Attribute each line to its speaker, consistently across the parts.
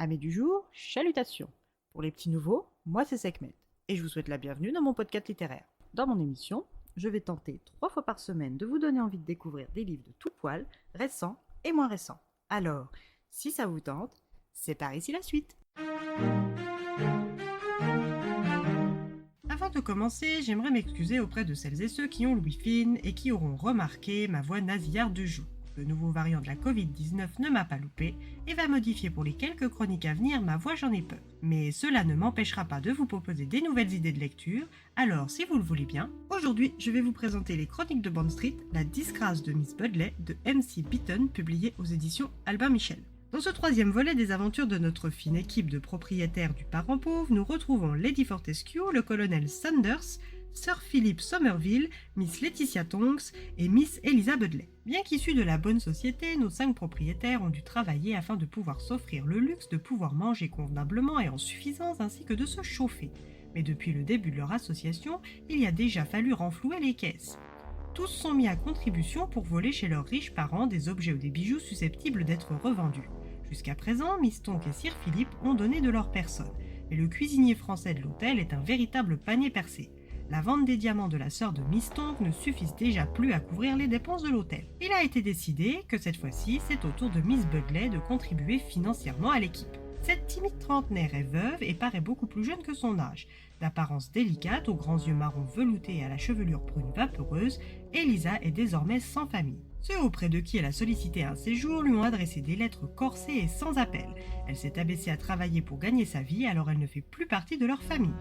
Speaker 1: Amis du jour, chalutations. Pour les petits nouveaux, moi c'est Sekhmet, et je vous souhaite la bienvenue dans mon podcast littéraire. Dans mon émission, je vais tenter 3 fois par semaine de vous donner envie de découvrir des livres de tout poil, récents et moins récents. Alors, si ça vous tente, c'est par ici la suite. Avant de commencer, j'aimerais m'excuser auprès de celles et ceux qui ont l'ouïe fine et qui auront remarqué ma voix nasillarde de joue. Le nouveau variant de la Covid-19 ne m'a pas loupé et va modifier pour les quelques chroniques à venir ma voix, j'en ai peur. Mais cela ne m'empêchera pas de vous proposer des nouvelles idées de lecture, alors si vous le voulez bien, aujourd'hui je vais vous présenter les chroniques de Bond Street, la disgrâce de Miss Budley de M.C. Beaton, publiée aux éditions Albin Michel. Dans ce 3e volet des aventures de notre fine équipe de propriétaires du parent pauvre, nous retrouvons Lady Fortescue, le colonel Sanders, Sir Philip Somerville, Miss Laetitia Tonks et Miss Eliza Budley. Bien qu'issus de la bonne société, nos 5 propriétaires ont dû travailler afin de pouvoir s'offrir le luxe de pouvoir manger convenablement et en suffisance ainsi que de se chauffer. Mais depuis le début de leur association, il a déjà fallu renflouer les caisses. Tous sont mis à contribution pour voler chez leurs riches parents des objets ou des bijoux susceptibles d'être revendus. Jusqu'à présent, Miss Tonks et Sir Philip ont donné de leur personne, mais le cuisinier français de l'hôtel est un véritable panier percé. La vente des diamants de la sœur de Miss Tonks ne suffisent déjà plus à couvrir les dépenses de l'hôtel. Il a été décidé que cette fois-ci, c'est au tour de Miss Budley de contribuer financièrement à l'équipe. Cette timide trentenaire est veuve et paraît beaucoup plus jeune que son âge. D'apparence délicate, aux grands yeux marrons veloutés et à la chevelure brune vaporeuse, Eliza est désormais sans famille. Ceux auprès de qui elle a sollicité un séjour lui ont adressé des lettres corsées et sans appel. Elle s'est abaissée à travailler pour gagner sa vie, alors elle ne fait plus partie de leur famille.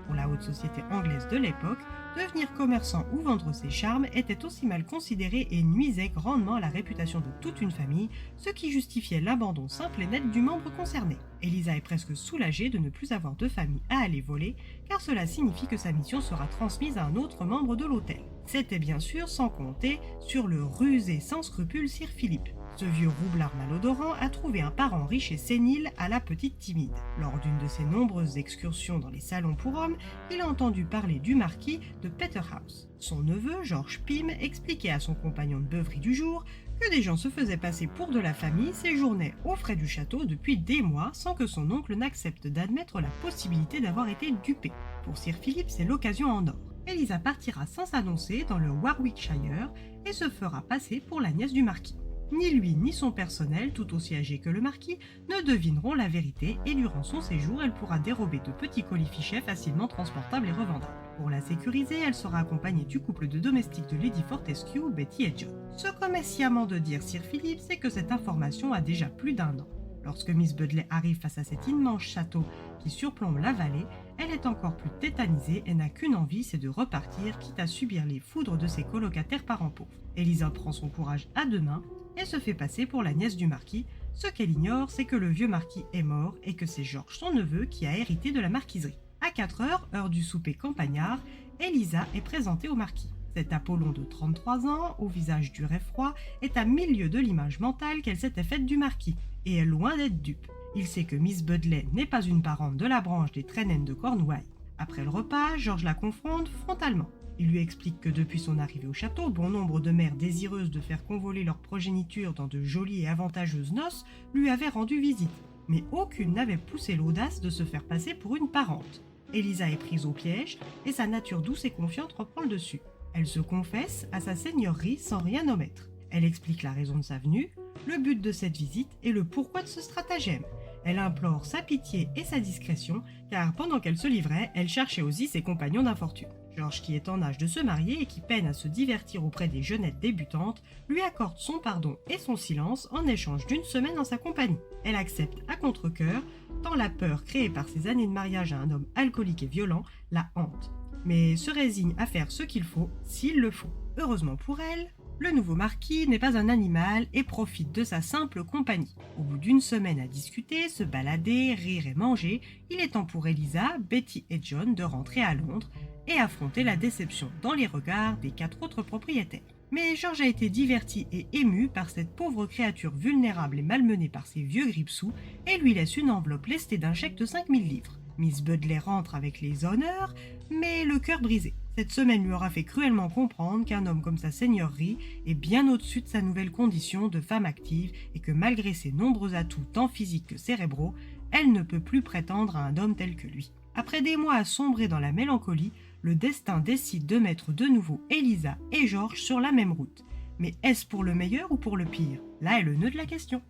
Speaker 1: Pour la haute société anglaise de l'époque, devenir commerçant ou vendre ses charmes était aussi mal considéré et nuisait grandement à la réputation de toute une famille, ce qui justifiait l'abandon simple et net du membre concerné. Eliza est presque soulagée de ne plus avoir de famille à aller voler, car cela signifie que sa mission sera transmise à un autre membre de l'hôtel. C'était bien sûr sans compter sur le rusé sans scrupule Sir Philip. Ce vieux roublard malodorant a trouvé un parent riche et sénile à la petite timide. Lors d'une de ses nombreuses excursions dans les salons pour hommes, il a entendu parler du marquis de Peterhouse. Son neveu, George Pym, expliquait à son compagnon de beuverie du jour que des gens se faisaient passer pour de la famille, séjournaient aux frais du château depuis des mois sans que son oncle n'accepte d'admettre la possibilité d'avoir été dupé. Pour Sir Philip, c'est l'occasion en or. Eliza partira sans s'annoncer dans le Warwickshire et se fera passer pour la nièce du marquis. Ni lui ni son personnel, tout aussi âgé que le marquis, ne devineront la vérité et durant son séjour, elle pourra dérober de petits colis fichets facilement transportables et revendables. Pour la sécuriser, elle sera accompagnée du couple de domestiques de Lady Fortescue, Betty et John. Ce qu'omet sciemment de dire Sir Philip, c'est que cette information a déjà plus d'1 an. Lorsque Miss Budley arrive face à cet immense château qui surplombe la vallée, elle est encore plus tétanisée et n'a qu'une envie, c'est de repartir, quitte à subir les foudres de ses colocataires parents pauvres. Eliza prend son courage à 2 mains et se fait passer pour la nièce du marquis. Ce qu'elle ignore, c'est que le vieux marquis est mort et que c'est George, son neveu, qui a hérité de la marquiserie. À 4 heures, heure du souper campagnard, Eliza est présentée au marquis. Cet Apollon de 33 ans, au visage dur et froid, est à 1000 lieues de l'image mentale qu'elle s'était faite du marquis, et est loin d'être dupe. Il sait que Miss Budley n'est pas une parente de la branche des Trennan de Cornouailles. Après le repas, George la confronte frontalement. Il lui explique que depuis son arrivée au château, bon nombre de mères désireuses de faire convoler leur progéniture dans de jolies et avantageuses noces lui avaient rendu visite, mais aucune n'avait poussé l'audace de se faire passer pour une parente. Eliza est prise au piège et sa nature douce et confiante reprend le dessus. Elle se confesse à sa seigneurie sans rien omettre. Elle explique la raison de sa venue, le but de cette visite et le pourquoi de ce stratagème. Elle implore sa pitié et sa discrétion, car pendant qu'elle se livrait, elle cherchait aussi ses compagnons d'infortune. George, qui est en âge de se marier et qui peine à se divertir auprès des jeunettes débutantes, lui accorde son pardon et son silence en échange d'1 semaine en sa compagnie. Elle accepte à contre-cœur, tant la peur créée par ses années de mariage à un homme alcoolique et violent la hante, mais se résigne à faire ce qu'il faut s'il le faut. Heureusement pour elle, le nouveau marquis n'est pas un animal et profite de sa simple compagnie. Au bout d'1 semaine à discuter, se balader, rire et manger, il est temps pour Eliza, Betty et John de rentrer à Londres et affronter la déception dans les regards des 4 autres propriétaires. Mais George a été diverti et ému par cette pauvre créature vulnérable et malmenée par ses vieux grippe-sous et lui laisse une enveloppe lestée d'un chèque de 5000 livres. Miss Budley rentre avec les honneurs, mais le cœur brisé. Cette semaine lui aura fait cruellement comprendre qu'un homme comme sa seigneurie est bien au-dessus de sa nouvelle condition de femme active et que malgré ses nombreux atouts tant physiques que cérébraux, elle ne peut plus prétendre à un homme tel que lui. Après des mois à sombrer dans la mélancolie, le destin décide de mettre de nouveau Elisa et Georges sur la même route. Mais est-ce pour le meilleur ou pour le pire? Là est le nœud de la question.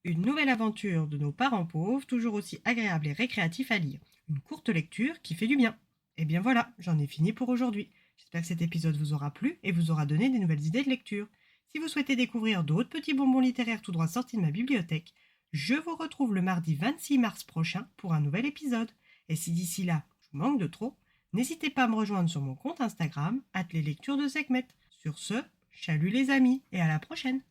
Speaker 1: Une nouvelle aventure de nos parents pauvres, toujours aussi agréable et récréatif à lire. Une courte lecture qui fait du bien. Et bien voilà, j'en ai fini pour aujourd'hui. J'espère que cet épisode vous aura plu et vous aura donné des nouvelles idées de lecture. Si vous souhaitez découvrir d'autres petits bonbons littéraires tout droit sortis de ma bibliothèque, je vous retrouve le mardi 26 mars prochain pour un nouvel épisode. Et si d'ici là, je vous manque de trop, n'hésitez pas à me rejoindre sur mon compte Instagram, @leslectures de Sekhmet. Sur ce, chalut les amis et à la prochaine.